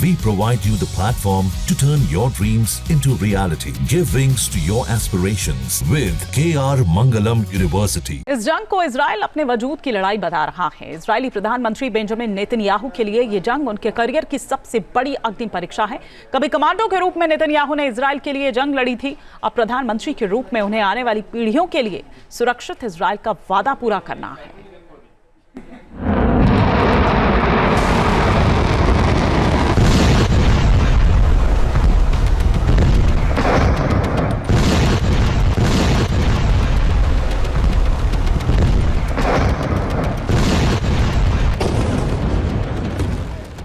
We provide you the platform to turn your dreams into reality. Give wings to your aspirations with KR Mangalam University. इस जंग को Israel अपने वजूद की लड़ाई बता रहा है। इजरायली प्रधानमंत्री बेंजामिन नेतन्याहू के लिए ये जंग उनके करियर की सबसे बड़ी अग्नि परीक्षा है। कभी कमांडो के रूप में नेतन्याहू ने इजराइल के लिए जंग लड़ी थी, अब प्रधानमंत्री के रूप में उन्हें आने वाली पीढ़ियों के लिए सुरक्षित इजराइल का वादा पूरा करना है।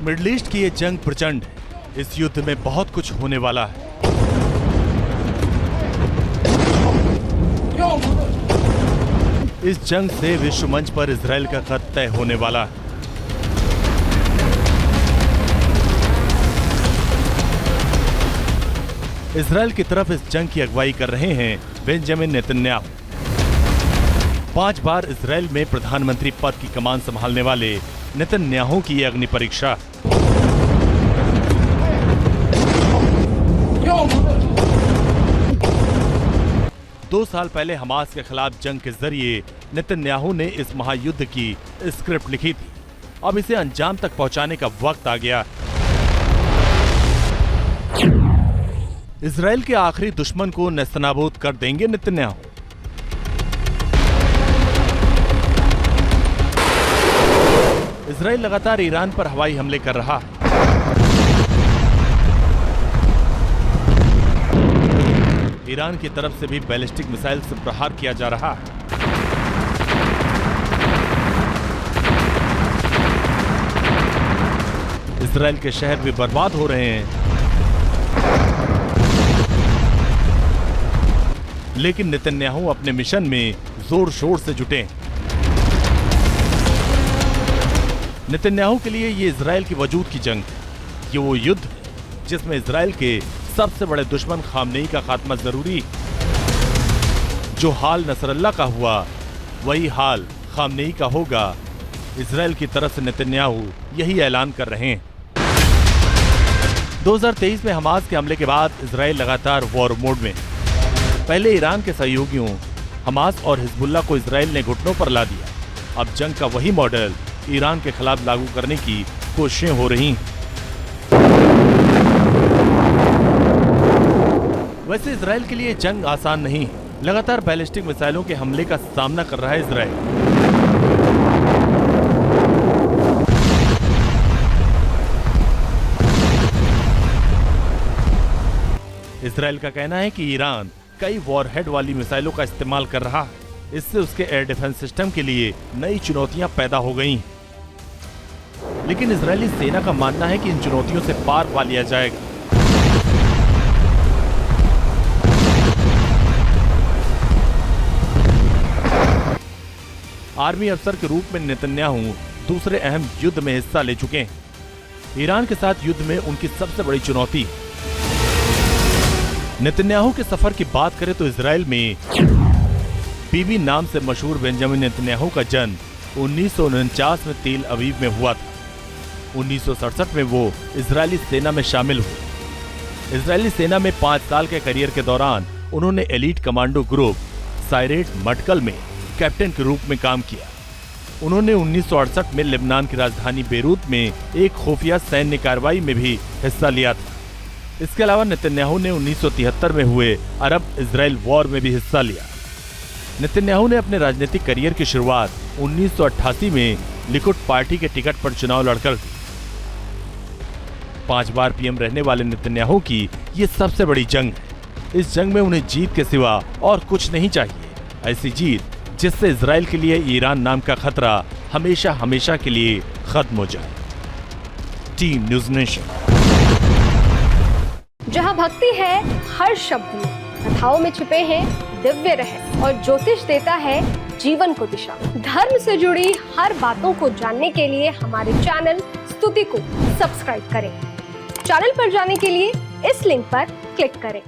मिडल ईस्ट की ये जंग प्रचंड है। इस युद्ध में बहुत कुछ होने वाला है। इस जंग से विश्व मंच पर इजराइल का कद तय होने वाला है। इजराइल की तरफ इस जंग की अगुवाई कर रहे हैं बेंजामिन नेतन्याहू। 5 बार इजराइल में प्रधानमंत्री पद की कमान संभालने वाले नेतन्याहू की ये अग्नि परीक्षा। दो साल पहले हमास के खिलाफ जंग के जरिए नेतन्याहू ने इस महायुद्ध की स्क्रिप्ट लिखी थी। अब इसे अंजाम तक पहुंचाने का वक्त आ गया। इजराइल के आखिरी दुश्मन को नेस्तनाबूद कर देंगे नेतन्याहू। इजराइल लगातार ईरान पर हवाई हमले कर रहा है। ईरान की तरफ से भी बैलिस्टिक मिसाइल से प्रहार किया जा रहा है। इजराइल के शहर भी बर्बाद हो रहे हैं। लेकिन नेतन्याहू अपने मिशन में जोर शोर से जुटे। नेतन्याहू के लिए ये इजराइल की वजूद की जंग है। ये वो युद्ध है जिसमें इजराइल के सबसे बड़े दुश्मन खामनेई का खात्मा जरूरी। जो हाल नसरल्ला का हुआ वही हाल खामनेई का होगा। इजराइल की तरफ से नेतन्याहू यही ऐलान कर रहे हैं। 2023 में हमास के हमले के बाद इजराइल लगातार वॉर मोड में। पहले ईरान के सहयोगियों हमास और हिजबुल्लाह को इजराइल ने घुटनों पर ला दिया। अब जंग का वही मॉडल ईरान के खिलाफ लागू करने की कोशिशें हो रही हैं। वैसे इजराइल के लिए जंग आसान नहीं है। लगातार बैलिस्टिक मिसाइलों के हमले का सामना कर रहा है इजराइल। इजराइल का कहना है कि ईरान कई वॉरहेड वाली मिसाइलों का इस्तेमाल कर रहा है। इससे उसके एयर डिफेंस सिस्टम के लिए नई चुनौतियां पैदा हो गई हैं। लेकिन इजरायली सेना का मानना है कि इन चुनौतियों से पार पा लिया जाएगा। आर्मी अफसर के रूप में नेतन्याहू दूसरे अहम युद्ध में हिस्सा ले चुके हैं। ईरान के साथ युद्ध में उनकी सबसे बड़ी चुनौती। नेतन्याहू के सफर की बात करें तो इजराइल में बीबी नाम से मशहूर बेंजामिन नेतन्याहू का जन्म 1949 में तेल अवीव में हुआ था। 1967 में वो इजरायली सेना में शामिल हुए। इजरायली सेना में 5 साल के करियर के दौरान उन्होंने एलीट कमांडो ग्रुप सायरेट मटकल में कैप्टन के रूप में काम किया। उन्होंने 1968 में लेबनान की राजधानी बेरूत में एक खुफिया सैन्य कार्रवाई में भी हिस्सा लिया था। इसके अलावा नेतन्याहू ने 1973 में हुए अरब इजराइल वॉर में भी हिस्सा लिया। नेतन्याहू ने अपने राजनीतिक करियर की शुरुआत 1988 में लिकुड पार्टी के टिकट पर चुनाव लड़कर की। 5 बार पीएम रहने वाले नेतन्याहू की ये सबसे बड़ी जंग है। इस जंग में उन्हें जीत के सिवा और कुछ नहीं चाहिए। ऐसी जीत जिससे इजराइल के लिए ईरान नाम का खतरा हमेशा हमेशा के लिए खत्म हो जाए। Team news nation. जहाँ भक्ति है हर शब्द में, कथाओं में छुपे हैं दिव्य रहस्य और ज्योतिष देता है जीवन को दिशा। धर्म से जुड़ी हर बातों को जानने के लिए हमारे चैनल स्तुति को सब्सक्राइब करें। चैनल पर जाने के लिए इस लिंक पर क्लिक करें।